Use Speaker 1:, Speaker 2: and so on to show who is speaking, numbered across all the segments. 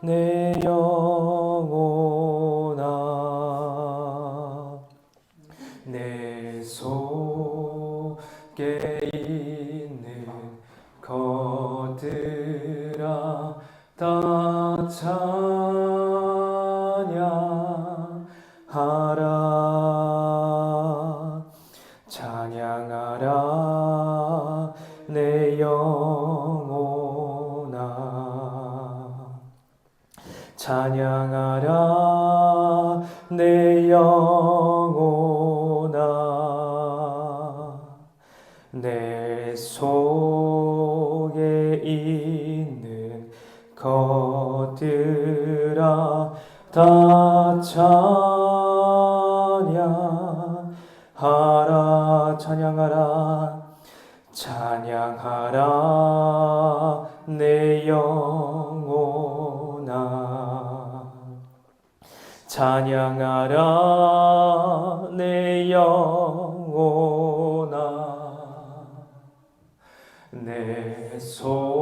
Speaker 1: 내 영혼아 내 속에 있는 것들아 다 찬양하라 찬양하라 내 영혼아 찬양하라 내 영혼아 내 속에 있는 것들아 다 찬양하라 찬양하라 찬양하라 내 영혼아 찬양하라 내 영혼아 내 속에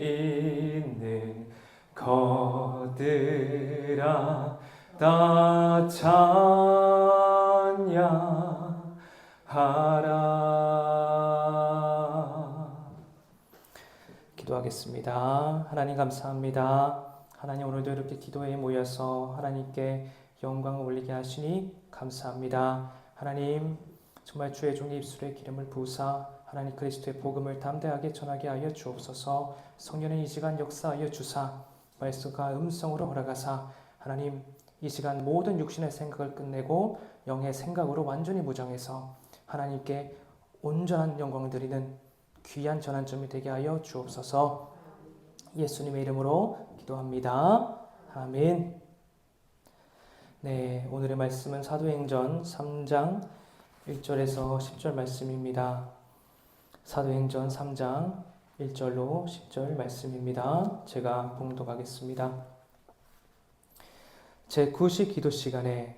Speaker 1: 있는 것들아 다 찬양하라. 기도하겠습니다. 하나님 감사합니다. 하나님 오늘도 이렇게 기도에 모여서 하나님께 영광을 올리게 하시니 감사합니다. 하나님 정말 주의 종의 입술에 기름을 부으사 하나님 그리스도의 복음을 담대하게 전하게 하여 주옵소서. 성령의 이 시간 역사하여 주사 말씀과 음성으로 허락하사 하나님 이 시간 모든 육신의 생각을 끝내고 영의 생각으로 완전히 무장해서 하나님께 온전한 영광을 드리는 귀한 전환점이 되게 하여 주옵소서. 예수님의 이름으로 기도합니다. 아멘. 네, 오늘의 말씀은 사도행전 3장 1절에서 10절 말씀입니다. 사도행전 3장 1절로 10절 말씀입니다. 제가 봉독하겠습니다. 제9시 기도 시간에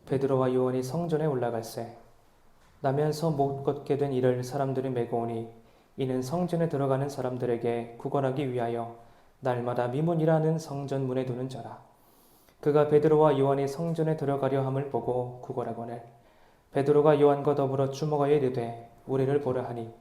Speaker 1: 베드로와 요한이 성전에 올라갈새 나면서 못 걷게 된 이를 사람들이 메고 오니 이는 성전에 들어가는 사람들에게 구걸하기 위하여 날마다 미문이라는 성전 문에 두는 자라. 그가 베드로와 요한이 성전에 들어가려 함을 보고 구걸하거늘 베드로가 요한과 더불어 주먹하여 이르되 우리를 보라 하니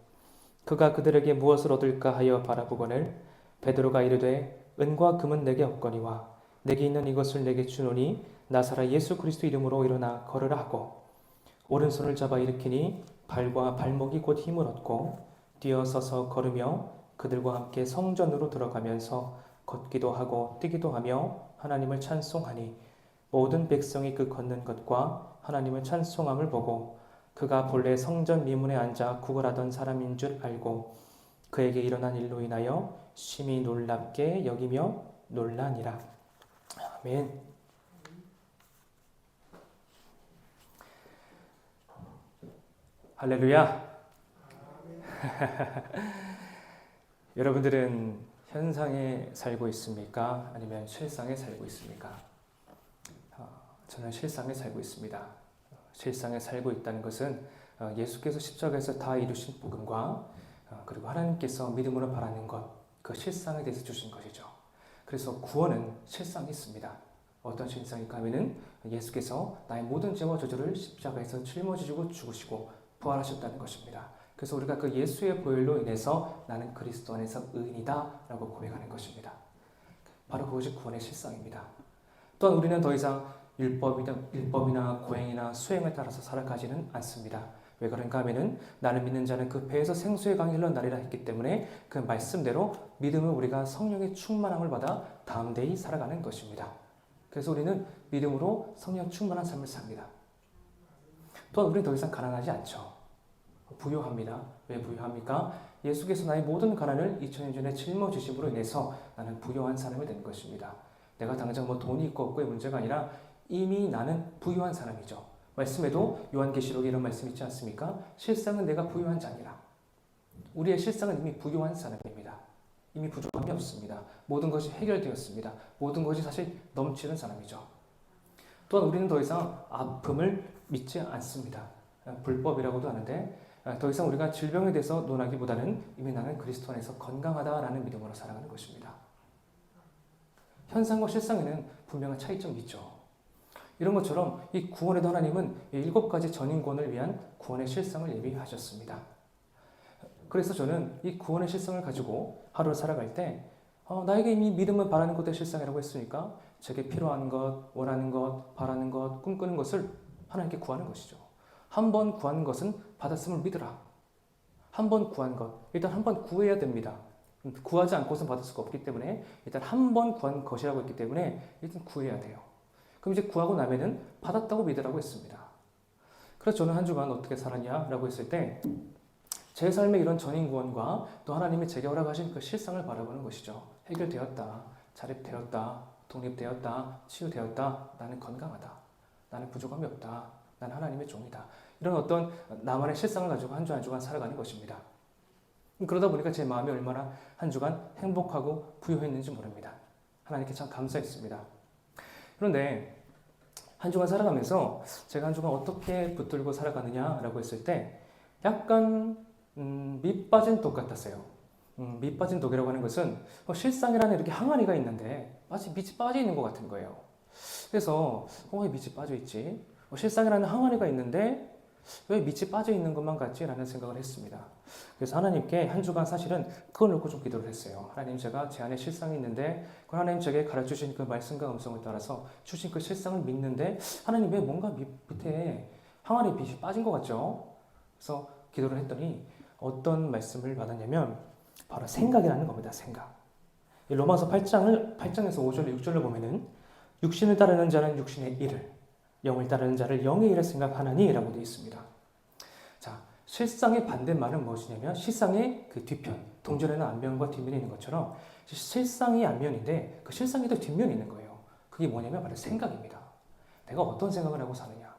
Speaker 1: 그가 그들에게 무엇을 얻을까 하여 바라보거늘 베드로가 이르되 은과 금은 내게 없거니와 내게 있는 이것을 내게 주노니 나사라 예수 그리스도 이름으로 일어나 걸으라 하고 오른손을 잡아 일으키니 발과 발목이 곧 힘을 얻고 뛰어서서 걸으며 그들과 함께 성전으로 들어가면서 걷기도 하고 뛰기도 하며 하나님을 찬송하니 모든 백성이 그 걷는 것과 하나님을 찬송함을 보고 그가 본래 성전 미문에 앉아 구걸하던 사람인 줄 알고 그에게 일어난 일로 인하여 심히 놀랍게 여기며 놀라니라. 아멘. 할렐루야. 여러분들은 현상에 살고 있습니까? 아니면 실상에 살고 있습니까? 저는 실상에 살고 있습니다. 실상에 살고 있다는 것은 예수께서 십자가에서 다 이루신 복음과 그리고 하나님께서 믿음으로 바라는 것, 그 실상에 대해서 주신 것이죠. 그래서 구원은 실상이 있습니다. 어떤 실상일까 하면은 예수께서 나의 모든 죄와 저주를 십자가에서 짊어지시고 죽으시고 부활하셨다는 것입니다. 그래서 우리가 그 예수의 보혈로 인해서 나는 그리스도 안에서 의인이다 라고 고백하는 것입니다. 바로 그것이 구원의 실상입니다. 또한 우리는 더 이상 율법이나 고행이나 수행을 따라서 살아가지는 않습니다. 왜 그런가 하면은 나는 믿는 자는 그 배에서 생수의 강이 흘러나리라 했기 때문에 그 말씀대로 믿음을 우리가 성령의 충만함을 받아 담대히 살아가는 것입니다. 그래서 우리는 믿음으로 성령 충만한 삶을 삽니다. 또한 우리는 더 이상 가난하지 않죠. 부유합니다. 왜 부유합니까? 예수께서 나의 모든 가난을 2000년 전에 짊어지심으로 인해서 나는 부유한 사람이 된 것입니다. 내가 당장 돈이 있고 없고의 문제가 아니라 이미 나는 부유한 사람이죠. 말씀에도 요한계시록에 이런 말씀 있지 않습니까? 실상은 내가 부유한 자니라. 우리의 실상은 이미 부유한 사람입니다. 이미 부족함이 없습니다. 모든 것이 해결되었습니다. 모든 것이 사실 넘치는 사람이죠. 또한 우리는 더 이상 아픔을 믿지 않습니다. 불법이라고도 하는데 더 이상 우리가 질병에 대해서 논하기보다는 이미 나는 그리스도 안에서 건강하다라는 믿음으로 살아가는 것입니다. 현상과 실상에는 분명한 차이점이 있죠. 이런 것처럼 이 구원에도 하나님은 7가지 전인권을 위한 구원의 실상을 예비하셨습니다. 그래서 저는 이 구원의 실상을 가지고 하루를 살아갈 때 나에게 이미 믿음은 바라는 것의 실상이라고 했으니까 제게 필요한 것, 원하는 것, 바라는 것, 꿈꾸는 것을 하나님께 구하는 것이죠. 한 번 구한 것은 받았음을 믿으라. 한 번 구한 것, 일단 한 번 구해야 됩니다. 구하지 않고선 받을 수가 없기 때문에 일단 한 번 구한 것이라고 했기 때문에 일단 구해야 돼요. 그럼 이제 구하고 나면은 받았다고 믿으라고 했습니다. 그래서 저는 한 주간 어떻게 살았냐라고 했을 때 제 삶의 이런 전인 구원과 또 하나님이 제게 허락하신 그 실상을 바라보는 것이죠. 해결되었다, 자립되었다, 독립되었다, 치유되었다, 나는 건강하다, 나는 부족함이 없다, 나는 하나님의 종이다. 이런 어떤 나만의 실상을 가지고 한 주 한 주간 살아가는 것입니다. 그러다 보니까 제 마음이 얼마나 한 주간 행복하고 부유했는지 모릅니다. 하나님께 참 감사했습니다. 그런데 한 주간 살아가면서 제가 한 주간 어떻게 붙들고 살아가느냐라고 했을 때 약간 밑 빠진 독 같았어요. 밑 빠진 독이라고 하는 것은 실상이라는 이렇게 항아리가 있는데 마치 밑이 빠져 있는 것 같은 거예요. 그래서 왜 밑이 빠져 있지? 실상이라는 항아리가 있는데 왜 밑이 빠져 있는 것만 같지? 라는 생각을 했습니다. 그래서 하나님께 한 주간 사실은 그걸 놓고 좀 기도를 했어요. 하나님, 제가 제 안에 실상이 있는데 그 하나님 제게 가르쳐주신 그 말씀과 음성을 따라서 주신 그 실상을 믿는데 하나님 왜 뭔가 밑에 항아리 빛이 빠진 것 같죠? 그래서 기도를 했더니 어떤 말씀을 받았냐면 바로 생각이라는 겁니다. 생각. 로마서 8장에서 5절, 6절을 보면은 육신을 따르는 자는 육신의 일을, 영을 따르는 자를 영의 일을 생각하나니 라고 되어 있습니다. 자, 실상의 반대말은 무엇이냐면 실상의 그 뒤편, 동전에는 앞면과 뒷면이 있는 것처럼 실상이 앞면인데 그 실상이 또 뒷면이 있는 거예요. 그게 뭐냐면 바로 생각입니다. 내가 어떤 생각을 하고 사느냐.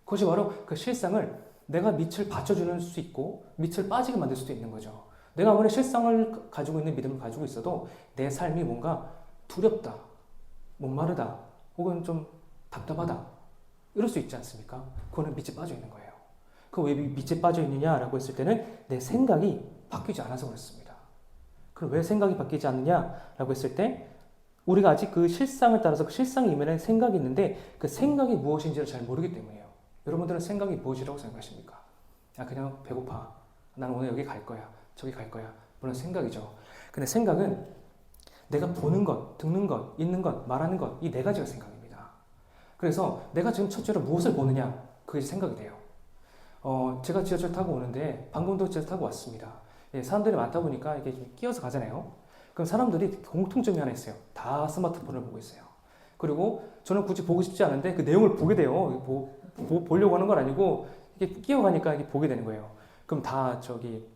Speaker 1: 그것이 바로 그 실상을 내가 밑을 받쳐주는 수 있고 밑을 빠지게 만들 수도 있는 거죠. 내가 아무리 실상을 가지고 있는 믿음을 가지고 있어도 내 삶이 뭔가 두렵다, 목마르다, 혹은 좀 답답하다 이럴 수 있지 않습니까? 그거는 밑에 빠져 있는 거예요. 그 왜 밑에 빠져 있느냐라고 했을 때는 내 생각이 바뀌지 않아서 그렇습니다. 그럼 왜 생각이 바뀌지 않느냐라고 했을 때 우리가 아직 그 실상을 따라서 그 실상 이면에 생각이 있는데 그 생각이 무엇인지를 잘 모르기 때문이에요. 여러분들은 생각이 무엇이라고 생각하십니까? 그냥 배고파. 난 오늘 여기 갈 거야. 저기 갈 거야. 물론 생각이죠. 근데 생각은 내가 보는 것, 듣는 것, 있는 것, 말하는 것, 이 4가지가 생각입니다. 그래서 내가 지금 첫째로 무엇을 보느냐, 그게 생각이 돼요. 제가 지하철 타고 오는데 방금도 지하철 타고 왔습니다. 사람들이 많다 보니까 이게 좀 끼어서 가잖아요. 그럼 사람들이 공통점이 하나 있어요. 다 스마트폰을 보고 있어요. 그리고 저는 굳이 보고 싶지 않은데 그 내용을 보게 돼요. 보려고 하는 건 아니고 이게 끼어가니까 이게 보게 되는 거예요. 그럼 다 저기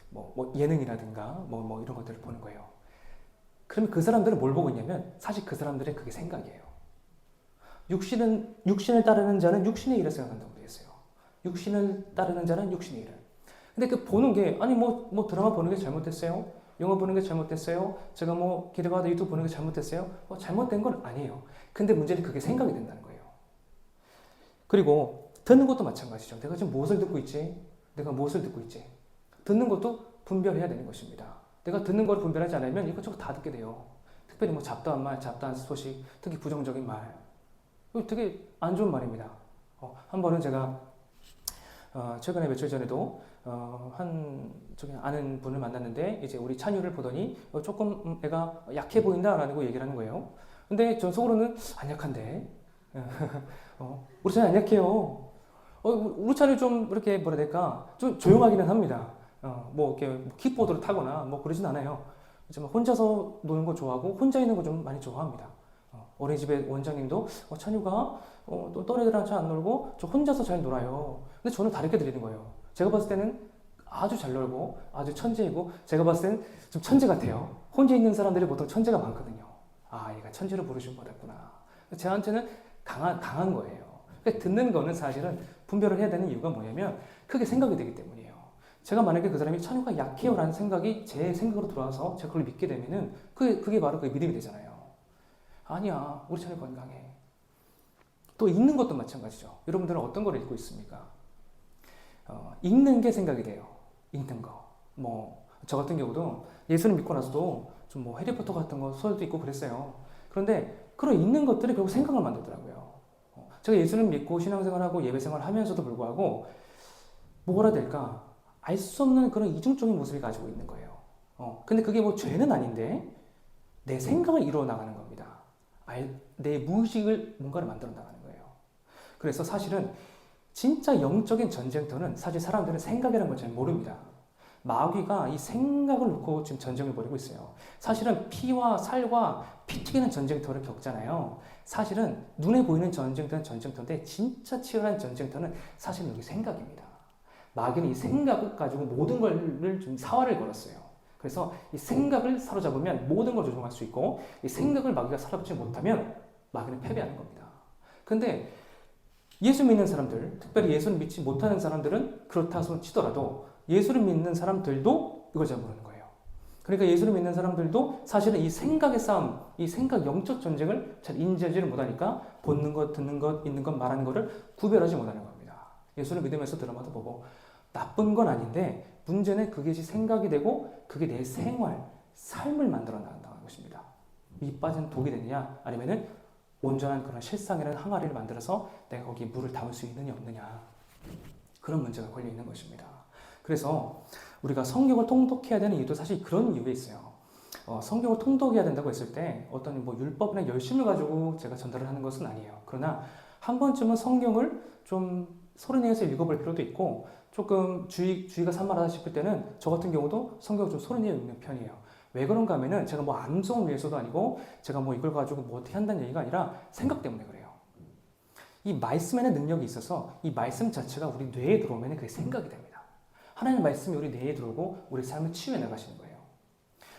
Speaker 1: 뭐 예능이라든가 뭐 이런 것들을 보는 거예요. 그러면 그 사람들은 뭘 보고 있냐면 사실 그 사람들의 그게 생각이에요. 육신을 따르는 자는 육신의 일을 생각한다고 되어 있어요. 육신을 따르는 자는 육신의 일을. 근데 그 보는 게 아니 뭐 드라마 보는 게 잘못됐어요? 영화 보는 게 잘못됐어요? 제가 뭐 기대받아 유튜브 보는 게 잘못됐어요? 잘못된 건 아니에요. 근데 문제는 그게 생각이 된다는 거예요. 그리고 듣는 것도 마찬가지죠. 내가 지금 무엇을 듣고 있지? 내가 무엇을 듣고 있지? 듣는 것도 분별해야 되는 것입니다. 내가 듣는 걸 분별하지 않으면 이것저것 다 듣게 돼요. 특별히 뭐 잡다한 말, 잡다한 소식, 특히 부정적인 말. 이거 되게 안 좋은 말입니다. 한 번은 제가 최근에 며칠 전에도 저기 아는 분을 만났는데 이제 우리 찬유를 보더니 조금 애가 약해 보인다라는 거 얘기를 하는 거예요. 근데 전 속으로는 안 약한데 우리 찬유 안 약해요. 우리 찬유 좀 이렇게 뭐라 해야 될까 좀 조용하기는 합니다. 뭐 이렇게 킥보드를 타거나 뭐 그러진 않아요. 정말 혼자서 노는 거 좋아하고 혼자 있는 거 좀 많이 좋아합니다. 어린이집의 원장님도 찬유가 또 또래 애들한테 안 놀고 저 혼자서 잘 놀아요. 근데 저는 다르게 들리는 거예요. 제가 봤을 때는 아주 잘 놀고 아주 천재이고 제가 봤을 때는 좀 천재 같아요. 혼자 있는 사람들이 보통 천재가 많거든요. 얘가 천재로 부르신 거였구나. 저한테는 강한 거예요. 그러니까 듣는 거는 사실은 분별을 해야 되는 이유가 뭐냐면 크게 생각이 되기 때문이에요. 제가 만약에 그 사람이 찬유가 약해요 라는 생각이 제 생각으로 들어와서 제가 그걸 믿게 되면은 그게 바로 그 믿음이 되잖아요. 아니야, 우리 찬유 건강해. 또 읽는 것도 마찬가지죠. 여러분들은 어떤 걸 읽고 있습니까? 읽는 게 생각이 돼요. 읽는 거. 저 같은 경우도 예수를 믿고 나서도 좀 뭐 해리포터 같은 거 소설도 있고 그랬어요. 그런데 그런 있는 것들이 결국 생각을 만들더라고요. 제가 예수를 믿고 신앙생활하고 예배생활을 하면서도 불구하고 뭐라 될까? 알 수 없는 그런 이중적인 모습을 가지고 있는 거예요. 근데 그게 뭐 죄는 아닌데 내 생각을 이루어 나가는 겁니다. 내 무의식을 뭔가를 만들어 나가는 거예요. 그래서 사실은 진짜 영적인 전쟁터는 사실 사람들은 생각이라는 걸 잘 모릅니다. 마귀가 이 생각을 놓고 지금 전쟁을 벌이고 있어요. 사실은 피와 살과 피 튀기는 전쟁터를 겪잖아요. 사실은 눈에 보이는 전쟁터는 전쟁터인데 진짜 치열한 전쟁터는 사실은 여기 생각입니다. 마귀는 이 생각을 가지고 모든 걸 좀 사활을 걸었어요. 그래서 이 생각을 사로잡으면 모든 걸 조종할 수 있고 이 생각을 마귀가 사로잡지 못하면 마귀는 패배하는 겁니다. 근데 예수 믿는 사람들, 특별히 예수를 믿지 못하는 사람들은 그렇다고 치더라도 예수를 믿는 사람들도 이걸 잘 모르는 거예요. 그러니까 예수를 믿는 사람들도 사실은 이 생각의 싸움, 이 생각 영적 전쟁을 잘 인지하지를 못하니까 보는 것, 듣는 것, 있는 것, 말하는 것을 구별하지 못하는 겁니다. 예수를 믿으면서 드라마도 보고 나쁜 건 아닌데 문제는 그게 생각이 되고 그게 내 생활, 삶을 만들어 나간다는 것입니다. 이 빠진 독이 되느냐 아니면은 온전한 그런 실상이라는 항아리를 만들어서 내가 거기 물을 담을 수 있느냐 없느냐 그런 문제가 걸려 있는 것입니다. 그래서 우리가 성경을 통독해야 되는 이유도 사실 그런 이유에 있어요. 성경을 통독해야 된다고 했을 때 어떤 뭐 율법이나 열심을 가지고 제가 전달을 하는 것은 아니에요. 그러나 한 번쯤은 성경을 좀 소리내서 읽어볼 필요도 있고 조금 주의가 산만하다 싶을 때는 저 같은 경우도 성경을 좀 소리내어 읽는 편이에요. 왜 그런가 하면은 제가 뭐 암송을 위해서도 아니고 제가 뭐 이걸 가지고 뭐 어떻게 한다는 얘기가 아니라 생각 때문에 그래요. 이 말씀에는 능력이 있어서 이 말씀 자체가 우리 뇌에 들어오면 그게 생각이 됩니다. 하나님의 말씀이 우리 뇌에 들어오고 우리 삶을 치유해 나가시는 거예요.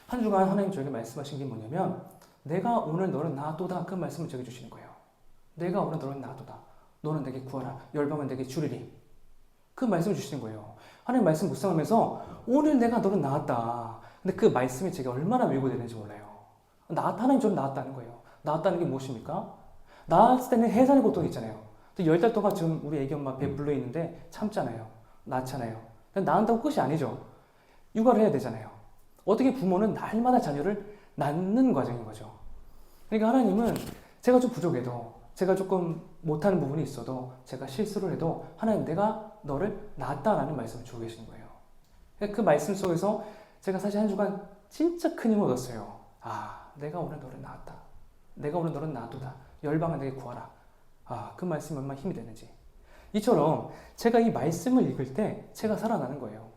Speaker 1: 한 주간 하나님 저에게 말씀하신 게 뭐냐면 내가 오늘 너를 놔두다 그 말씀을 저에게 주시는 거예요. 내가 오늘 너를 놔두다. 너는 내게 구하라. 열방은 내게 주리리. 그 말씀을 주시는 거예요. 하나님 말씀 묵상하면서 오늘 내가 너를 낳았다. 근데 그 말씀이 제가 얼마나 왜곡되는지 몰라요. 하나님 저를 낳았다는 거예요. 낳았다는 게 무엇입니까? 낳았을 때는 해산의 고통이 있잖아요. 10달 동안 지금 우리 애기 엄마 배 불러 있는데 참잖아요. 낳잖아요. 낳는다고 끝이 아니죠. 육아를 해야 되잖아요. 어떻게 부모는 날마다 자녀를 낳는 과정인 거죠. 그러니까 하나님은 제가 좀 부족해도 제가 조금 못하는 부분이 있어도 제가 실수를 해도 하나님 내가 너를 낳았다라는 말씀을 주고 계시는 거예요. 그 말씀 속에서 제가 사실 한 주간 진짜 큰 힘을 얻었어요. 내가 오늘 너를 낳았다. 내가 오늘 너를 놔두다. 열방은 내게 구하라. 그 말씀이 얼마나 힘이 되는지. 이처럼 제가 이 말씀을 읽을 때 제가 살아나는 거예요.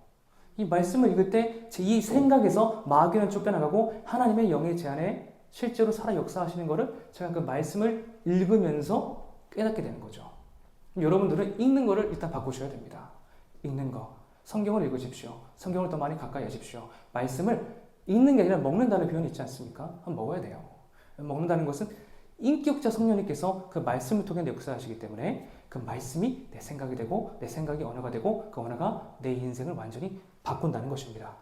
Speaker 1: 이 말씀을 읽을 때 이 생각에서 마귀는 쫓겨나가고 하나님의 영의 제안에 실제로 살아 역사하시는 것을 제가 그 말씀을 읽으면서 깨닫게 되는 거죠. 여러분들은 읽는 거를 일단 바꾸셔야 됩니다. 읽는 거. 성경을 읽으십시오. 성경을 더 많이 가까이 하십시오. 말씀을 읽는 게 아니라 먹는다는 표현이 있지 않습니까? 한번 먹어야 돼요. 먹는다는 것은 인격자 성령님께서 그 말씀을 통해 역사하시기 때문에 그 말씀이 내 생각이 되고 내 생각이 언어가 되고 그 언어가 내 인생을 완전히 바꾼다는 것입니다.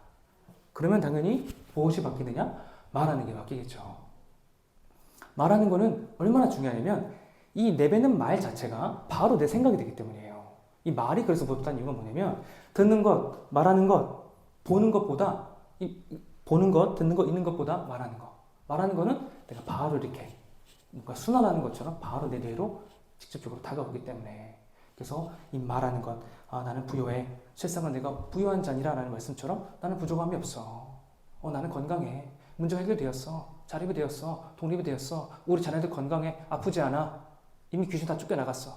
Speaker 1: 그러면 당연히 무엇이 바뀌느냐? 말하는 게 바뀌겠죠. 말하는 거는 얼마나 중요하냐면 이 내뱉는 말 자체가 바로 내 생각이 되기 때문이에요. 이 말이 그래서 무섭다는 이유가 뭐냐면 듣는 것, 말하는 것, 보는 것보다 보는 것, 듣는 것, 있는 것보다 말하는 것. 말하는 거는 내가 바로 이렇게 뭔가 순환하는 것처럼 바로 내 뇌로 직접적으로 다가오기 때문에 그래서 이 말하는 것, 나는 부유해. 실상은 내가 부유한 자니라 라는 말씀처럼 나는 부족함이 없어. 나는 건강해. 문제가 해결되었어. 자립이 되었어. 독립이 되었어. 우리 자녀들 건강해. 아프지 않아. 이미 귀신 다 쫓겨나갔어.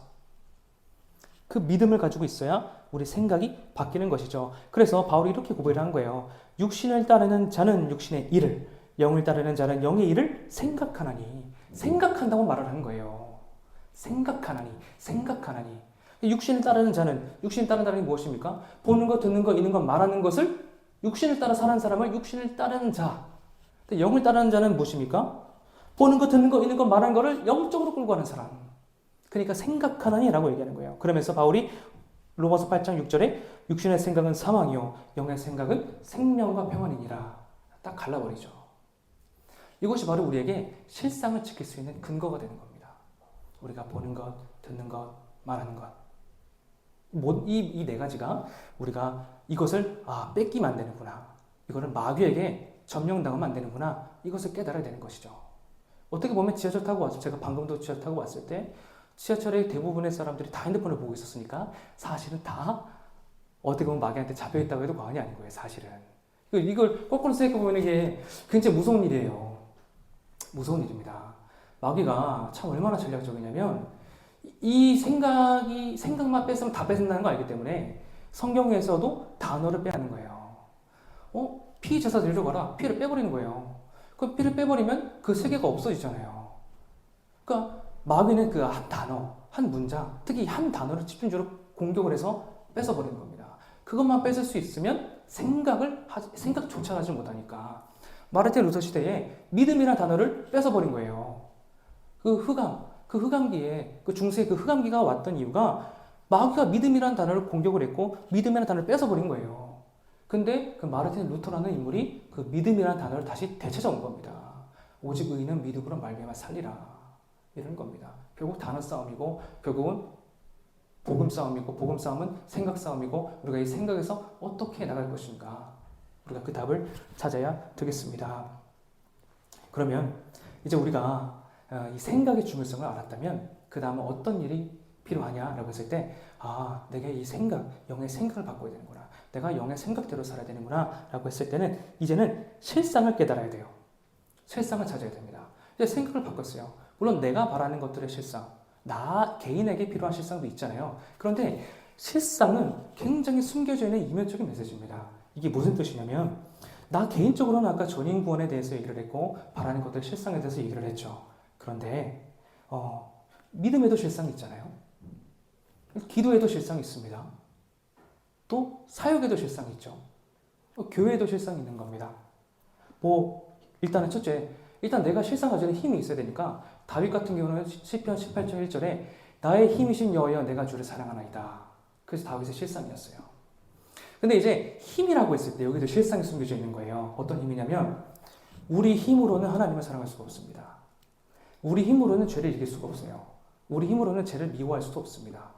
Speaker 1: 그 믿음을 가지고 있어야 우리 생각이 바뀌는 것이죠. 그래서 바울이 이렇게 고백을 한 거예요. 육신을 따르는 자는 육신의 일을, 영을 따르는 자는 영의 일을 생각하나니. 생각한다고 말을 하는 거예요. 생각하나니. 육신을 따르는 자는, 육신을 따른다는 게 무엇입니까? 보는 것, 듣는 것, 있는 것, 말하는 것을 육신을 따라 사는 사람을 육신을 따르는 자. 영을 따르는 자는 무엇입니까? 보는 것, 듣는 것, 있는 것, 말하는 것을 영적으로 끌고 가는 사람. 그러니까 생각하나니 라고 얘기하는 거예요. 그러면서 바울이 로마서 8장 6절에 육신의 생각은 사망이요 영의 생각은 생명과 평안이니라. 딱 갈라버리죠. 이것이 바로 우리에게 실상을 지킬 수 있는 근거가 되는 겁니다. 우리가 보는 것, 듣는 것, 말하는 것. 이 네 가지가 우리가 이것을 뺏기면 안 되는구나. 이거를 마귀에게 점령당하면 안 되는구나. 이것을 깨달아야 되는 것이죠. 어떻게 보면 지하철 타고 왔을 때, 제가 방금도 지하철 타고 왔을 때 지하철의 대부분의 사람들이 다 핸드폰을 보고 있었으니까 사실은 다 어떻게 보면 마귀한테 잡혀있다고 해도 과언이 아닌 거예요. 사실은. 이걸 거꾸로 생각해보면 이게 굉장히 무서운 일이에요. 무서운 일입니다. 마귀가 참 얼마나 전략적이냐면 이 생각만 뺏으면 다 뺏는다는 거 알기 때문에 성경에서도 단어를 빼는 거예요. 피 제사 드리러 가라. 피를 빼버리는 거예요. 그 피를 빼버리면 그 세계가 없어지잖아요. 그러니까 마귀는 그 한 단어, 한 문장, 특히 한 단어를 집중적으로 공격을 해서 뺏어버리는 겁니다. 그것만 뺏을 수 있으면 생각조차 하지 못하니까 마르틴 루터 시대에 믿음이라는 단어를 뺏어버린 거예요. 그 흑암기에, 그 중세의 그 흑암기가 왔던 이유가 마귀가 믿음이라는 단어를 공격을 했고 믿음이라는 단어를 뺏어버린 거예요. 근데 그 마르틴 루터라는 인물이 그 믿음이라는 단어를 다시 되찾아온 겁니다. 오직 의인은 믿음으로 말미암아 살리라. 이런 겁니다. 결국 단어 싸움이고 결국은 복음 싸움이고 복음 싸움은 생각 싸움이고 우리가 이 생각에서 어떻게 나갈 것인가 우리가 그 답을 찾아야 되겠습니다. 그러면 이제 우리가 이 생각의 중요성을 알았다면 그 다음은 어떤 일이 필요하냐라고 했을 때 내가 이 생각, 영의 생각을 바꿔야 되는구나. 내가 영의 생각대로 살아야 되는구나 라고 했을 때는 이제는 실상을 깨달아야 돼요. 실상을 찾아야 됩니다. 이제 생각을 바꿨어요. 물론 내가 바라는 것들의 실상, 나 개인에게 필요한 실상도 있잖아요. 그런데 실상은 굉장히 숨겨져 있는 이면적인 메시지입니다. 이게 무슨 뜻이냐면 나 개인적으로는 아까 전인 구원에 대해서 얘기를 했고 바라는 것들 실상에 대해서 얘기를 했죠. 그런데 믿음에도 실상이 있잖아요. 기도에도 실상이 있습니다. 또 사역에도 실상이 있죠. 교회에도 실상이 있는 겁니다. 일단은 첫째, 일단 내가 실상 가지는 힘이 있어야 되니까 다윗 같은 경우는 시편 18편 1절에 나의 힘이신 여호와여 내가 주를 사랑하나이다. 그래서 다윗의 실상이었어요. 근데 이제 힘이라고 했을 때 여기도 실상이 숨겨져 있는 거예요. 어떤 힘이냐면 우리 힘으로는 하나님을 사랑할 수가 없습니다. 우리 힘으로는 죄를 이길 수가 없어요. 우리 힘으로는 죄를 미워할 수도 없습니다.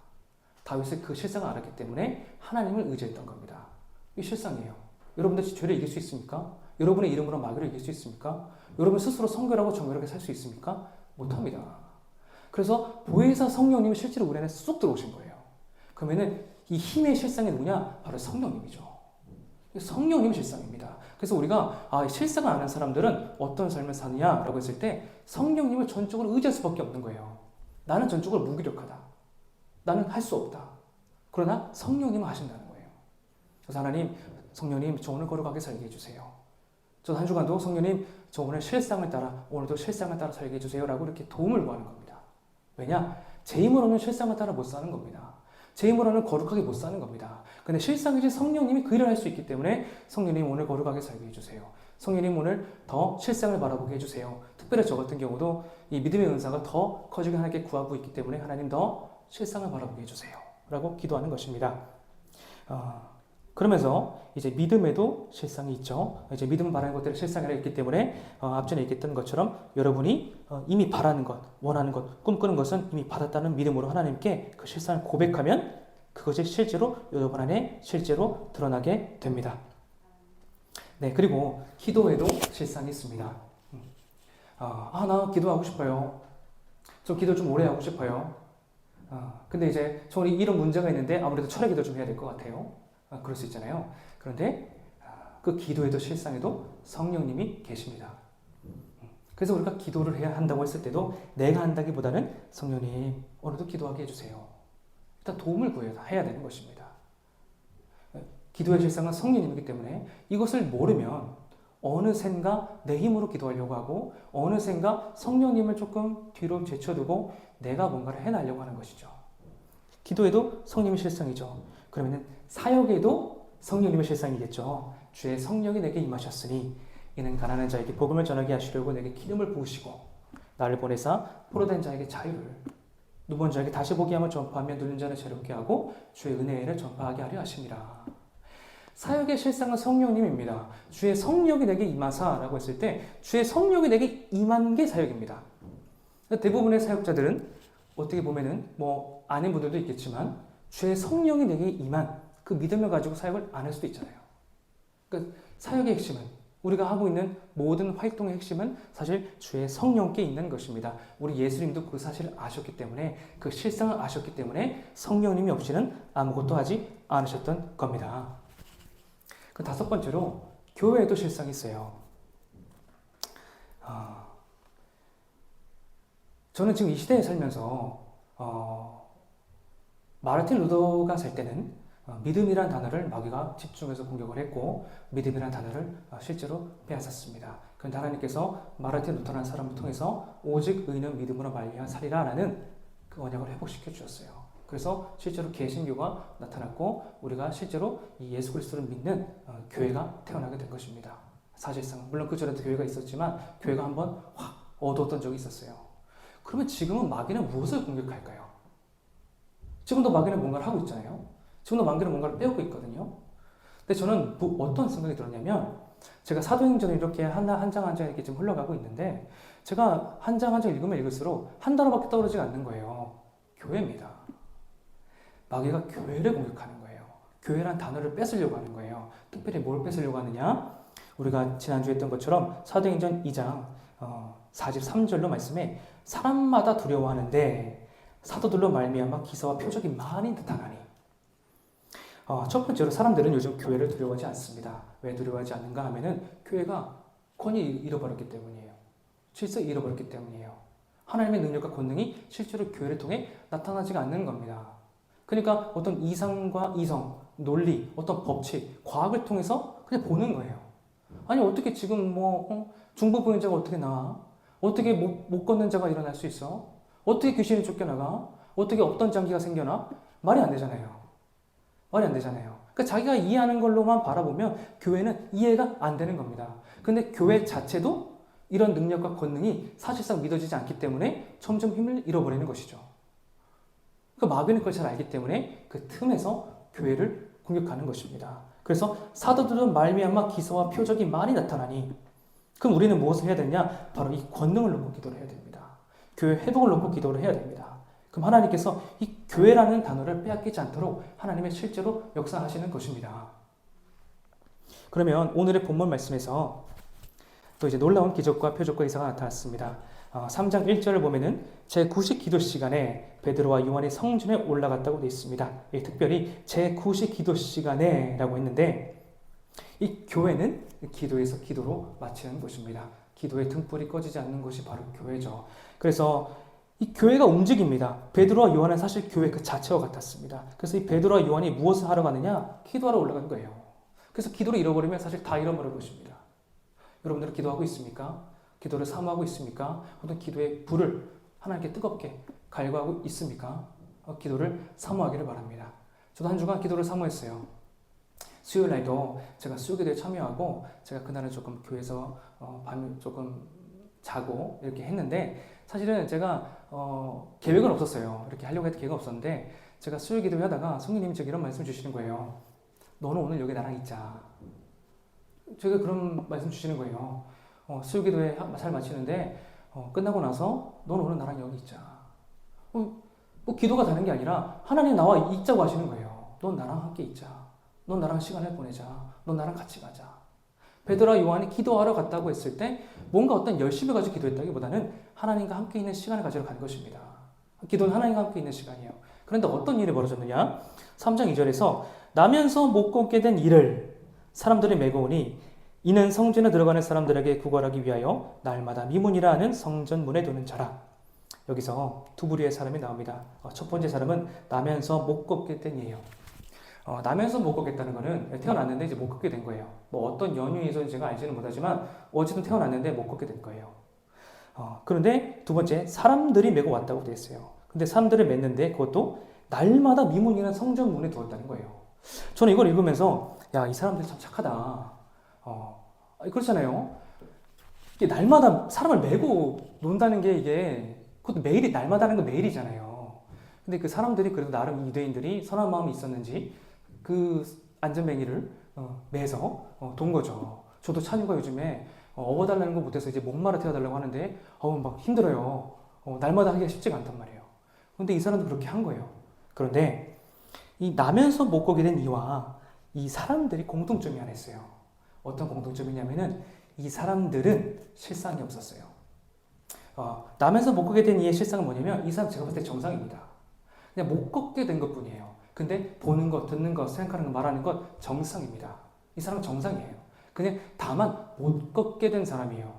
Speaker 1: 다윗은 그 실상을 알았기 때문에 하나님을 의지했던 겁니다. 이게 실상이에요. 여러분들 죄를 이길 수 있습니까? 여러분의 이름으로 마귀를 이길 수 있습니까? 여러분 스스로 성결하고 정결하게 살 수 있습니까? 못합니다. 그래서 보혜사 성령님이 실제로 우리 안에 쑥 들어오신 거예요. 그러면은 이 힘의 실상이 누구냐? 바로 성령님이죠. 성령님의 실상입니다. 그래서 우리가 실상을 아는 사람들은 어떤 삶을 사느냐라고 했을 때 성령님을 전적으로 의지할 수밖에 없는 거예요. 나는 전적으로 무기력하다. 나는 할 수 없다. 그러나 성령님은 하신다는 거예요. 그래서 하나님, 성령님 저 오늘 거룩하게 살게 해주세요. 저 한 주간도 성령님 저 오늘 실상을 따라 오늘도 실상을 따라 살게 해주세요 라고 이렇게 도움을 구하는 겁니다. 왜냐? 제 힘으로는 실상을 따라 못 사는 겁니다. 제 힘으로는 거룩하게 못 사는 겁니다. 근데 실상이신 성령님이 그 일을 할 수 있기 때문에 성령님 오늘 거룩하게 살게 해주세요. 성령님 오늘 더 실상을 바라보게 해주세요. 특별히 저 같은 경우도 이 믿음의 은사가 더 커지게 하나님께 구하고 있기 때문에 하나님 더 실상을 바라보게 해주세요 라고 기도하는 것입니다. 그러면서 이제 믿음에도 실상이 있죠. 이제 믿음 바라는 것들이 실상이라 있기 때문에 앞전에 얘기했던 것처럼 여러분이 이미 바라는 것, 원하는 것, 꿈꾸는 것은 이미 받았다는 믿음으로 하나님께 그 실상을 고백하면 그것이 실제로 여러분 안에 실제로 드러나게 됩니다. 네, 그리고 기도에도 실상이 있습니다. 나 기도하고 싶어요. 저 기도 좀 오래 하고 싶어요. 근데 이제 저는 이런 문제가 있는데 아무래도 철회 기도 좀 해야 될 것 같아요. 그럴 수 있잖아요. 그런데 그 기도에도 실상에도 성령님이 계십니다. 그래서 우리가 기도를 해야 한다고 했을 때도 내가 한다기보다는 성령님 오늘도 기도하게 해주세요. 일단 도움을 구해야 되는 것입니다. 기도의 실상은 성령님이기 때문에 이것을 모르면 어느샌가 내 힘으로 기도하려고 하고 어느샌가 성령님을 조금 뒤로 제쳐두고 내가 뭔가를 해내려고 하는 것이죠. 기도에도 성령님의 실상이죠. 그러면 사역에도 성령님의 실상이겠죠. 주의 성령이 내게 임하셨으니 이는 가난한 자에게 복음을 전하게 하시려고 내게 기름을 부으시고 나를 보내사 포로된 자에게 자유를 누본 자에게 다시 보게 함을 전파하며 눌린 자를 새롭게 하고 주의 은혜를 전파하게 하려 하심이라. 사역의 실상은 성령님입니다. 주의 성령이 내게 임하사라고 했을 때 주의 성령이 내게 임한 게 사역입니다. 대부분의 사역자들은 어떻게 보면은 아닌 분들도 있겠지만 주의 성령이 내게 임한 그 믿음을 가지고 사역을 안 할 수도 있잖아요. 그러니까 사역의 핵심은 우리가 하고 있는 모든 활동의 핵심은 사실 주의 성령께 있는 것입니다. 우리 예수님도 그 사실을 아셨기 때문에, 그 실상을 아셨기 때문에 성령님이 없이는 아무것도 하지 않으셨던 겁니다. 그 다섯 번째로 교회에도 실상이 있어요. 저는 지금 이 시대에 살면서 마르틴 루더가 살 때는 믿음이란 단어를 마귀가 집중해서 공격을 했고 믿음이란 단어를 실제로 빼앗았습니다. 그런데 하나님께서 마르틴 루터라는 사람을 통해서 오직 의인은 믿음으로 말미암아 살리라 라는 그 언약을 회복시켜 주셨어요. 그래서 실제로 개신교가 나타났고 우리가 실제로 이 예수 그리스도를 믿는 교회가 태어나게 된 것입니다. 사실상 물론 그 전에도 교회가 있었지만 교회가 한번 확 얻었던 적이 있었어요. 그러면 지금은 마귀는 무엇을 공격할까요? 지금도 마귀는 뭔가를 하고 있잖아요. 지금도 마귀는 뭔가를 빼앗고 있거든요. 근데 저는 어떤 생각이 들었냐면 제가 사도행전을 이렇게 한 장 한 장 이렇게 지금 흘러가고 있는데 제가 한 장 한 장 읽으면 읽을수록 한 단어밖에 떠오르지 않는 거예요. 교회입니다. 마귀가 교회를 공격하는 거예요. 교회란 단어를 뺏으려고 하는 거예요. 특별히 뭘 뺏으려고 하느냐? 우리가 지난주에 했던 것처럼 사도행전 2장 43절로 말씀에 사람마다 두려워하는데 사도들로 말미암아 기사와 표적이 많이 나타나니. 첫 번째로 사람들은 요즘 교회를 두려워하지 않습니다. 왜 두려워하지 않는가 하면은 교회가 권위 잃어버렸기 때문이에요. 질서 잃어버렸기 때문이에요. 하나님의 능력과 권능이 실제로 교회를 통해 나타나지가 않는 겁니다. 그러니까 어떤 이상과 이성, 논리, 어떤 법칙, 과학을 통해서 그냥 보는 거예요. 아니 어떻게 지금 중보부인자가 어떻게 나와? 어떻게 못 걷는 자가 일어날 수 있어? 어떻게 귀신이 쫓겨나가? 어떻게 없던 장기가 생겨나? 말이 안 되잖아요. 말이 안 되잖아요. 그러니까 자기가 이해하는 걸로만 바라보면 교회는 이해가 안 되는 겁니다. 근데 교회 자체도 이런 능력과 권능이 사실상 믿어지지 않기 때문에 점점 힘을 잃어버리는 것이죠. 그러니까 마귀는 그걸 잘 알기 때문에 그 틈에서 교회를 공격하는 것입니다. 그래서 사도들은 말미암아 기사와 표적이 많이 나타나니 그럼 우리는 무엇을 해야 되냐? 바로 이 권능을 놓고 기도를 해야 됩니다. 교회 회복을 놓고 기도를 해야 됩니다. 그럼 하나님께서 이 교회라는 단어를 빼앗기지 않도록 하나님의 실제로 역사하시는 것입니다. 그러면 오늘의 본문 말씀에서 또 이제 놀라운 기적과 표적과 이사가 나타났습니다. 3장 1절을 보면은 제9식 기도 시간에 베드로와 요한이 성전에 올라갔다고 되어 있습니다. 특별히 제9식 기도 시간에라고 했는데 이 교회는 기도에서 기도로 마치는 곳입니다. 기도의 등불이 꺼지지 않는 곳이 바로 교회죠. 그래서 이 교회가 움직입니다. 베드로와 요한은 사실 교회 그 자체와 같았습니다. 그래서 이 베드로와 요한이 무엇을 하러 가느냐? 기도하러 올라간 거예요. 그래서 기도를 잃어버리면 사실 다 잃어버릴 것입니다. 여러분들은 기도하고 있습니까? 기도를 사모하고 있습니까? 어떤 기도의 불을 하나님께 뜨겁게 갈구하고 있습니까? 기도를 사모하기를 바랍니다. 저도 한 주간 기도를 사모했어요. 수요일 날도 제가 수요기도에 참여하고 제가 그날은 조금 교회에서 밤에 조금 자고 이렇게 했는데 사실은 제가 계획은 없었어요. 이렇게 하려고 했던 계획은 없었는데 제가 수요기도 하다가 성령님이 제가 이런 말씀 주시는 거예요. 너는 오늘 여기 나랑 있자. 제가 그런 말씀 주시는 거예요. 수요기도에 잘 마치는데 끝나고 나서 너는 오늘 나랑 여기 있자. 뭐 기도가 다른 게 아니라 하나님 나와 있자고 하시는 거예요. 넌 나랑 함께 있자. 넌 나랑 시간을 보내자. 넌 나랑 같이 가자. 베드로와 요한이 기도하러 갔다고 했을 때 뭔가 어떤 열심을 가지고 기도했다기보다는 하나님과 함께 있는 시간을 가지러 간 것입니다. 기도는 하나님과 함께 있는 시간이에요. 그런데 어떤 일이 벌어졌느냐? 3장 2절에서 나면서 못 걷게 된 이를 사람들이 메고 오니 이는 성전에 들어가는 사람들에게 구걸하기 위하여 날마다 미문이라 하는 성전 문에 두는 자라. 여기서 두 부류의 사람이 나옵니다. 첫 번째 사람은 나면서 못 걷게 된 이에요. 나면서 못 걷겠다는 거는 태어났는데 이제 못 걷게 된 거예요. 뭐 어떤 연유에서 제가 알지는 못하지만 어쨌든 태어났는데 못 걷게 된 거예요. 그런데 두 번째 사람들이 메고 왔다고 되어 있어요. 근데 사람들을 맸는데 그것도 날마다 미문이라는 성전 문에 두었다는 거예요. 저는 이걸 읽으면서 야, 이 사람들 참 착하다. 그렇잖아요. 이게 날마다 사람을 메고 논다는 게 이게 그것도 매일이 날마다 하는 건 매일이잖아요. 근데 그 사람들이 그래도 나름 유대인들이 선한 마음이 있었는지 그 안전뱅이를 매서 돈 거죠. 저도 찬유가 요즘에 업어달라는 거 못해서 이제 목마를 태워달라고 하는데 막 힘들어요. 날마다 하기가 쉽지가 않단 말이에요. 근데 이 사람도 그렇게 한 거예요. 그런데 이 나면서 못 걷게 된 이와 이 사람들이 공통점이 하나 있어요. 어떤 공통점이냐면은 이 사람들은 실상이 없었어요. 나면서 못 걷게 된 이의 실상은 뭐냐면 이 사람 제가 봤을 때 정상입니다. 그냥 못 걷게 된 것뿐이에요. 근데 보는 것, 듣는 것, 생각하는 것, 말하는 것 정상입니다. 이 사람은 정상이에요. 그냥 다만 못 걷게 된 사람이에요.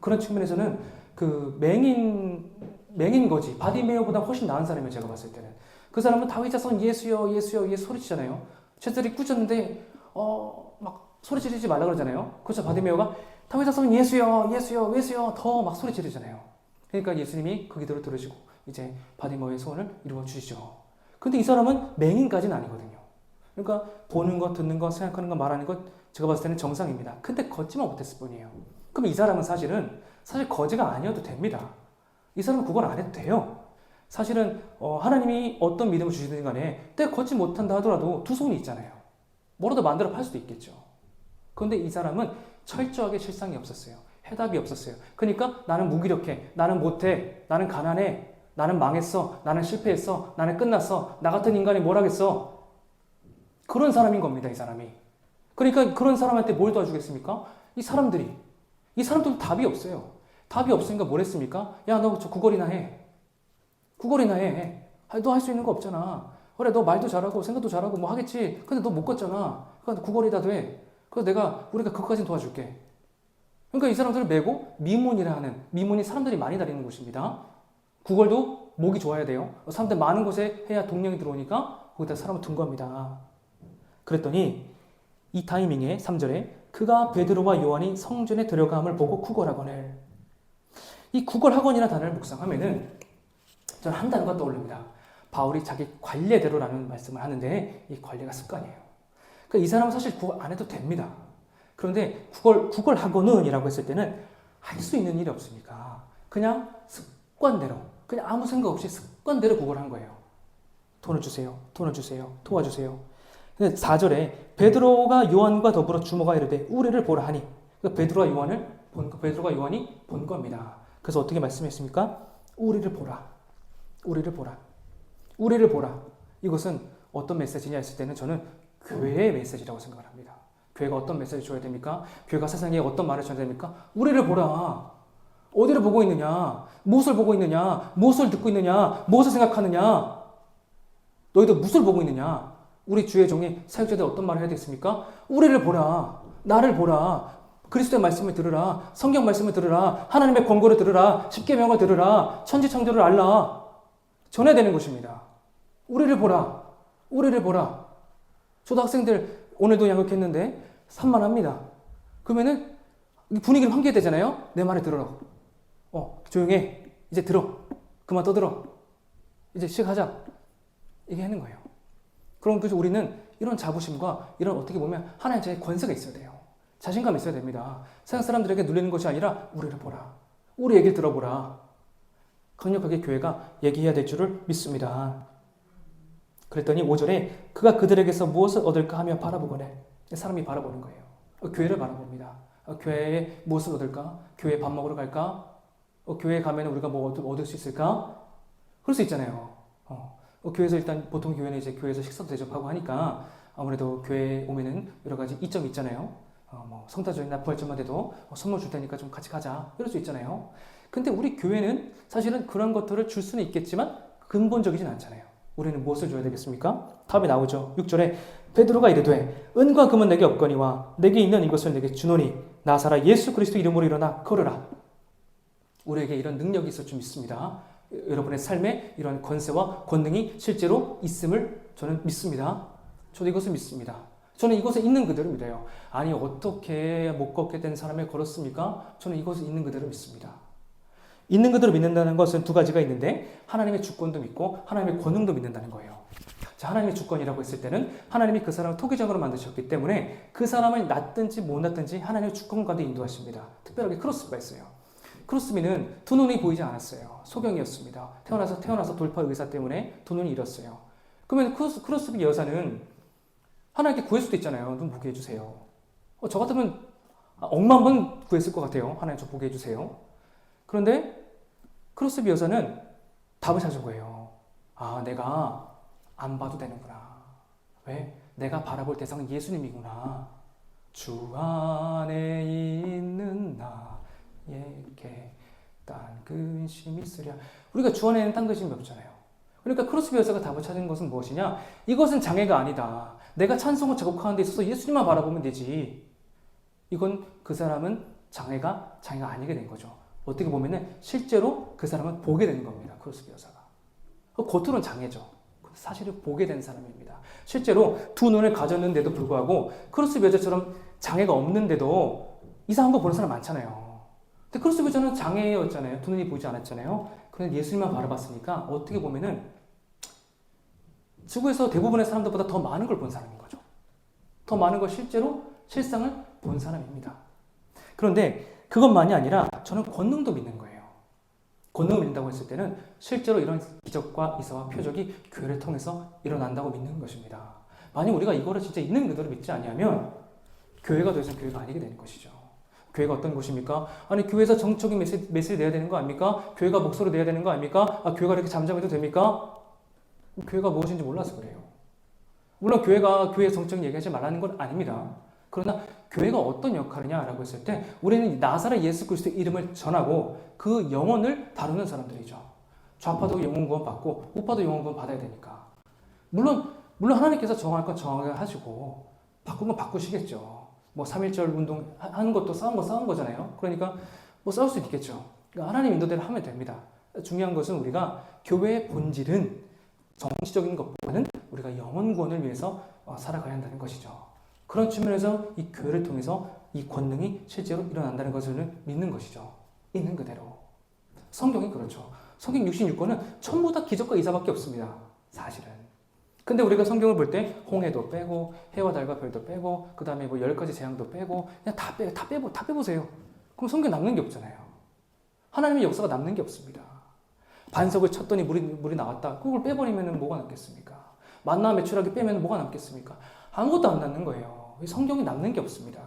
Speaker 1: 그런 측면에서는 그 맹인 거지 바디메어보다 훨씬 나은 사람이에요. 제가 봤을 때는 그 사람은 다윗 자손 예수여 예수여 예수 소리치잖아요. 제자들이 꾸짖는데 막 소리 지르지 말라 그러잖아요. 그렇죠. 바디메어가 다윗 자손 예수여 예수여 예수여 더 막 소리 지르잖아요. 그러니까 예수님이 그 기도를 들으시고 이제 바디메어의 소원을 이루어 주시죠. 근데 이 사람은 맹인까지는 아니거든요. 그러니까 보는 것, 듣는 것, 생각하는 것, 말하는 것 제가 봤을 때는 정상입니다. 근데 걷지만 못했을 뿐이에요. 그럼 이 사람은 사실 거지가 아니어도 됩니다. 이 사람은 그걸 안 해도 돼요. 사실은 하나님이 어떤 믿음을 주시든 간에 내가 걷지 못한다 하더라도 두 손이 있잖아요. 뭐라도 만들어 팔 수도 있겠죠. 그런데 이 사람은 철저하게 실상이 없었어요. 해답이 없었어요. 그러니까 나는 무기력해, 나는 못해, 나는 가난해, 나는 망했어, 나는 실패했어, 나는 끝났어, 나 같은 인간이 뭘 하겠어. 그런 사람인 겁니다, 이 사람이. 그러니까 그런 사람한테 뭘 도와주겠습니까? 이 사람들도 답이 없어요. 답이 없으니까 뭘 했습니까? 야, 너 저 구걸이나 해. 구걸이나 해. 너 할 수 있는 거 없잖아. 그래, 너 말도 잘하고 생각도 잘하고 뭐 하겠지. 근데 너 못 걷잖아. 그러니까 구걸이라도 해. 그래서 우리가 그것까지는 도와줄게. 그러니까 이 사람들을 메고 미문이 사람들이 많이 다니는 곳입니다. 구걸도 목이 좋아야 돼요. 사람들 많은 곳에 해야 동력이 들어오니까 거기다 사람을 둔 겁니다. 그랬더니 이 타이밍에 3절에 그가 베드로와 요한이 성전에 들어감을 보고 구걸하거늘. 이 구걸학원이라는 단어를 묵상하면은 저는 한 단어가 떠오릅니다. 바울이 자기 관례대로라는 말씀을 하는데 이 관례가 습관이에요. 그러니까 이 사람은 사실 구걸 안 해도 됩니다. 그런데 구걸학원은 이라고 했을 때는 할 수 있는 일이 없으니까 그냥 습관대로 그냥 아무 생각 없이 습관대로 구걸한 거예요. 돈을 주세요. 돈을 주세요. 도와주세요. 근데 4절에 베드로가 요한과 더불어 주모가 이르되 우리를 보라 하니 그러니까 베드로가 요한이 본 겁니다. 그래서 어떻게 말씀했습니까? 우리를 보라. 우리를 보라. 우리를 보라. 이것은 어떤 메시지냐 했을 때는 저는 교회의 메시지라고 생각을 합니다. 교회가 어떤 메시지를 줘야 됩니까? 교회가 세상에 어떤 말을 전해야 됩니까? 우리를 보라. 어디를 보고 있느냐? 무엇을 보고 있느냐? 무엇을 듣고 있느냐? 무엇을 생각하느냐? 너희도 무엇을 보고 있느냐? 우리 주의 종이 사역자들 어떤 말을 해야 되겠습니까? 우리를 보라. 나를 보라. 그리스도의 말씀을 들으라. 성경 말씀을 들으라. 하나님의 권고를 들으라. 십계명을 들으라. 천지창조를 알라. 전해야 되는 것입니다. 우리를 보라. 우리를 보라. 저도 학생들 오늘도 양육했는데 산만합니다. 그러면은 분위기를 환기해야 되잖아요. 내 말을 들어라. 조용해. 이제 들어. 그만 떠들어. 이제 시작하자. 이게 하는 거예요. 그럼 그래서 우리는 이런 자부심과 이런 어떻게 보면 하나의 제 권세가 있어야 돼요. 자신감이 있어야 됩니다. 세상 사람들에게 눌리는 것이 아니라 우리를 보라. 우리 얘기를 들어보라. 강력하게 교회가 얘기해야 될 줄을 믿습니다. 그랬더니 5절에 그가 그들에게서 무엇을 얻을까 하며 바라보거늘. 사람이 바라보는 거예요. 교회를 바라봅니다. 교회에 무엇을 얻을까? 교회에 밥 먹으러 갈까? 교회에 가면 우리가 뭐 얻을 수 있을까? 그럴 수 있잖아요. 교회에서 일단 보통 교회는 이제 교회에서 식사도 대접하고 하니까 아무래도 교회에 오면은 여러 가지 이점이 있잖아요. 뭐 성탄절이나 부활절만 돼도 선물 줄 테니까 좀 같이 가자 이럴 수 있잖아요. 근데 우리 교회는 사실은 그런 것들을 줄 수는 있겠지만 근본적이진 않잖아요. 우리는 무엇을 줘야 되겠습니까? 답이 나오죠. 6절에 베드로가 이르되 은과 금은 내게 없거니와 내게 있는 이것을 내게 주노니 나사라 예수 그리스도 이름으로 일어나 걸으라. 우리에게 이런 능력이 있을 줄 믿습니다. 여러분의 삶에 이런 권세와 권능이 실제로 있음을 저는 믿습니다. 저도 이것을 믿습니다. 저는 이것에 있는 그대로 믿어요. 아니 어떻게 못 걷게 된 사람을 걸었습니까? 저는 이것을 있는 그대로 믿습니다. 있는 그대로 믿는다는 것은 두 가지가 있는데 하나님의 주권도 믿고 하나님의 권능도 믿는다는 거예요. 자, 하나님의 주권이라고 했을 때는 하나님이 그 사람을 토기장으로 만드셨기 때문에 그 사람을 낳든지 못 낳든지 하나님의 주권 가운데 인도하십니다. 특별하게 크로스비가 있어요. 크로스비는 두 눈이 보이지 않았어요. 소경이었습니다. 태어나서 돌파 의사 때문에 두 눈이 잃었어요. 그러면 크로스비 여사는 하나님께 구할 수도 있잖아요. 눈 보게 해주세요. 저 같으면 억만 번 구했을 것 같아요. 하나님 저 보게 해주세요. 그런데 크로스비 여사는 답을 찾은 거예요. 아, 내가 안 봐도 되는구나. 왜? 내가 바라볼 대상은 예수님이구나. 주 안에 있는 나에게 딴 근심이 있으랴. 우리가 주 안에는 딴 근심이 없잖아요. 그러니까 크로스비 여사가 답을 찾은 것은 무엇이냐? 이것은 장애가 아니다. 내가 찬송을 작곡하는 데 있어서 예수님만 바라보면 되지. 이건 그 사람은 장애가 아니게 된 거죠. 어떻게 보면은 실제로 그 사람은 보게 되는 겁니다. 크로스비 여사가. 겉으로는 장애죠. 사실은 보게 된 사람입니다. 실제로 두 눈을 가졌는데도 불구하고 크로스비 여자처럼 장애가 없는데도 이상한 거 보는 사람 많잖아요. 근데 크로스비 여자는 장애였잖아요. 두 눈이 보이지 않았잖아요. 그런데 예수님만 바라봤으니까 어떻게 보면은 지구에서 대부분의 사람들보다 더 많은 걸 본 사람인 거죠. 더 많은 걸 실상을 본 사람입니다. 그런데 그것만이 아니라 저는 권능도 믿는 거예요. 권능을 믿는다고 했을 때는 실제로 이런 기적과 이사와 표적이 교회를 통해서 일어난다고 믿는 것입니다. 만약 우리가 이거를 진짜 있는 그대로 믿지 않으면 교회가 더 이상 교회가 아니게 되는 것이죠. 교회가 어떤 곳입니까? 아니 교회에서 정적인 메시지 내야 되는 거 아닙니까? 교회가 목소리 내야 되는 거 아닙니까? 교회가 이렇게 잠잠해도 됩니까? 교회가 무엇인지 몰라서 그래요. 물론 교회가 교회의 정적인 얘기하지 말라는 건 아닙니다. 그러나 교회가 어떤 역할이냐라고 했을 때 우리는 나사렛 예수 그리스도의 이름을 전하고 그 영혼을 다루는 사람들이죠. 좌파도 영혼 구원 받고 우파도 영혼 구원 받아야 되니까. 물론 하나님께서 정할 건 정하게 하시고 바꾼 건 바꾸시겠죠. 뭐 3.1절 운동 하는 것도 싸운 거잖아요. 그러니까 뭐 싸울 수 있겠죠. 그러니까 하나님 인도대로 하면 됩니다. 중요한 것은 우리가 교회의 본질은 정치적인 것보다는 우리가 영혼 구원을 위해서 살아가야 한다는 것이죠. 그런 측면에서 이 교회를 통해서 이 권능이 실제로 일어난다는 것을 믿는 것이죠. 있는 그대로. 성경이 그렇죠. 성경 66권은 전부 다 기적과 이사밖에 없습니다. 사실은. 근데 우리가 성경을 볼 때 홍해도 빼고 해와 달과 별도 빼고 그 다음에 뭐 10가지 재앙도 빼고 그냥 다 빼보세요. 그럼 성경 남는 게 없잖아요. 하나님의 역사가 남는 게 없습니다. 반석을 쳤더니 물이 나왔다. 그걸 빼버리면 뭐가 남겠습니까? 만나 매출하기 빼면 뭐가 남겠습니까? 아무것도 안 남는 거예요. 성경이 남는 게 없습니다.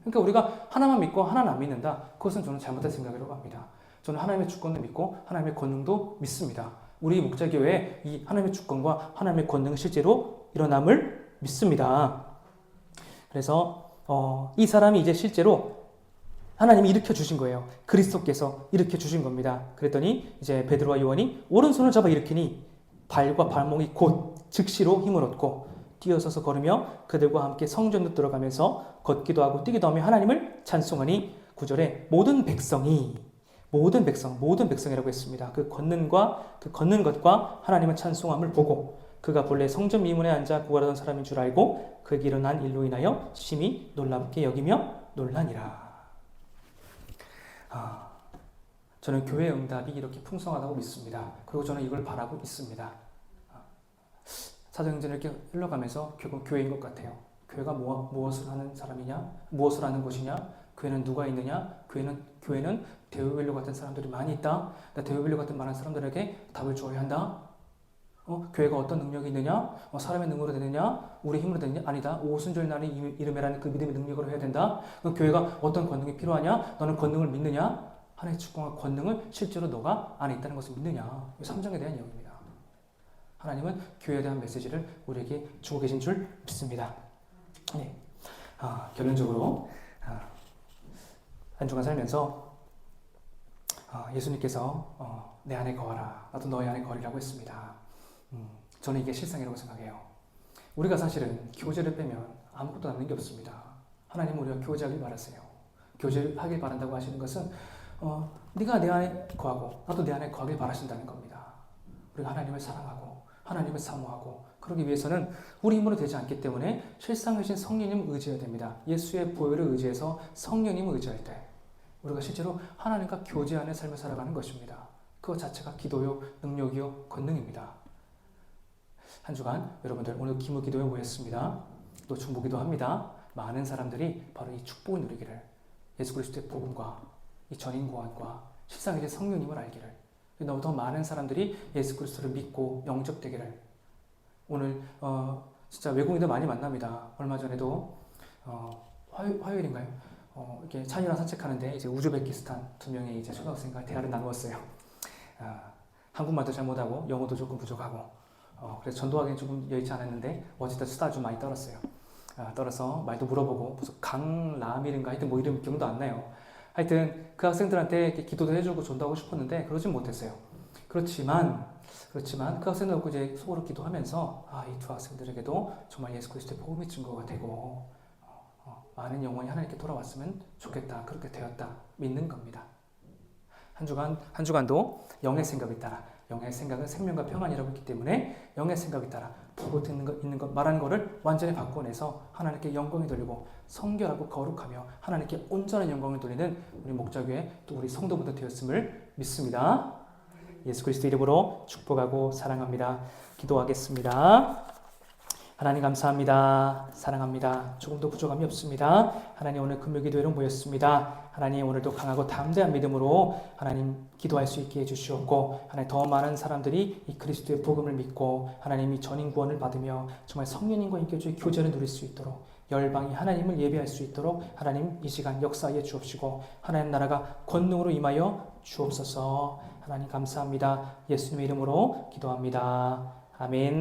Speaker 1: 그러니까 우리가 하나만 믿고 하나는 안 믿는다. 그것은 저는 잘못된 생각이라고 합니다. 저는 하나님의 주권을 믿고 하나님의 권능도 믿습니다. 우리 목자교회에 이 하나님의 주권과 하나님의 권능은 실제로 일어남을 믿습니다. 그래서 이 사람이 이제 실제로 하나님이 일으켜 주신 거예요. 그리스도께서 일으켜 주신 겁니다. 그랬더니 이제 베드로와 요한이 오른손을 잡아 일으키니 발과 발목이 곧 즉시로 힘을 얻고 뛰어서서 걸으며 그들과 함께 성전으로 들어가면서 걷기도 하고 뛰기도 하며 하나님을 찬송하니 9절에 모든 백성이라고 했습니다. 그 걷는 것과 하나님의 찬송함을 보고 그가 본래 성전 미문에 앉아 구걸하던 사람인 줄 알고 그에게 일어난 일로 인하여 심히 놀랍게 여기며 놀라니라. 저는 교회의 응답이 이렇게 풍성하다고 믿습니다. 그리고 저는 이걸 바라고 있습니다. 사도행전을 이렇게 흘러가면서 결국 교회인 것 같아요. 교회가 무엇을 하는 사람이냐? 무엇을 하는 곳이냐? 교회는 누가 있느냐? 교회는 데오빌로 같은 사람들이 많이 있다. 데오빌로 같은 많은 사람들에게 답을 주어야 한다. 교회가 어떤 능력이 있느냐? 사람의 능력으로 되느냐? 우리의 힘으로 되느냐? 아니다. 오순절 날의 이름이라는 그 믿음의 능력으로 해야 된다. 교회가 어떤 권능이 필요하냐? 너는 권능을 믿느냐? 하나님의 주권과 권능을 실제로 너가 안에 있다는 것을 믿느냐? 3장에 대한 내용입니다. 하나님은 교회에 대한 메시지를 우리에게 주고 계신 줄 믿습니다. 네. 결론적으로 한 주간 살면서 예수님께서 내 안에 거하라, 나도 너희 안에 거하리라고 했습니다. 저는 이게 실상이라고 생각해요. 우리가 사실은 교제를 빼면 아무것도 남는 게 없습니다. 하나님은 우리가 교제하길 바라세요. 교제하길 바란다고 하시는 것은 네가 내 안에 거하고 나도 내 안에 거하길 바라신다는 겁니다. 우리가 하나님을 사랑하고 하나님을 사모하고 그러기 위해서는 우리 힘으로 되지 않기 때문에 실상이신 성령님을 의지해야 됩니다. 예수의 보혈을 의지해서 성령님을 의지할 때 우리가 실제로 하나님과 교제하는 삶을 살아가는 것입니다. 그것 자체가 기도요, 능력이요, 권능입니다. 한 주간 여러분들 오늘 기도에 모였습니다. 또 중보기도 합니다. 많은 사람들이 바로 이 축복을 누리기를, 예수 그리스도의 복음과 이 전인구원과 실상이신 성령님을 알기를, 너무 더 많은 사람들이 예수 그리스도를 믿고 영접되기를. 오늘 진짜 외국인들 많이 만납니다. 얼마 전에도 화요일인가요? 이렇게 찬이랑 산책하는데 이제 우즈베키스탄 2명의 이제 초등학생과 대화를 나누었어요. 한국말도 잘 못하고 영어도 조금 부족하고 그래서 전도하기는 조금 여의치 않았는데 어쨌든 수다 좀 많이 떨었어요. 떨어서 말도 물어보고 무슨 강라밀인가 하여튼 뭐 이름 기억도 안 나요. 하여튼 그 학생들한테 이렇게 기도도 해주고 전도하고 싶었는데 그러진 못했어요. 그렇지만 그 학생들하고 이제 속으로 기도하면서 이 두 학생들에게도 정말 예수 그리스도의 복음의 증거가 되고 많은 영혼이 하나님께 돌아왔으면 좋겠다. 그렇게 되었다. 믿는 겁니다. 한 주간도 영의 생각에 따라, 영의 생각은 생명과 평안이라고 했기 때문에 영의 생각에 따라 보고 있는 것 말하는 것을 완전히 바꿔내서 하나님께 영광이 돌리고 성결하고 거룩하며 하나님께 온전한 영광을 돌리는 우리 목자교회 또 우리 성도분들 되었음을 믿습니다. 예수 그리스도 이름으로 축복하고 사랑합니다. 기도하겠습니다. 하나님 감사합니다. 사랑합니다. 조금도 부족함이 없습니다. 하나님 오늘 금요기도회로 모였습니다. 하나님 오늘도 강하고 담대한 믿음으로 하나님 기도할 수 있게 해주시옵고 하나님 더 많은 사람들이 이 그리스도의 복음을 믿고 하나님이 전인 구원을 받으며 정말 성령님과 인격주의 교제를 누릴 수 있도록 열방이 하나님을 예배할 수 있도록 하나님 이 시간 역사하여 주옵시고 하나님 나라가 권능으로 임하여 주옵소서. 하나님 감사합니다. 예수님의 이름으로 기도합니다. 아멘.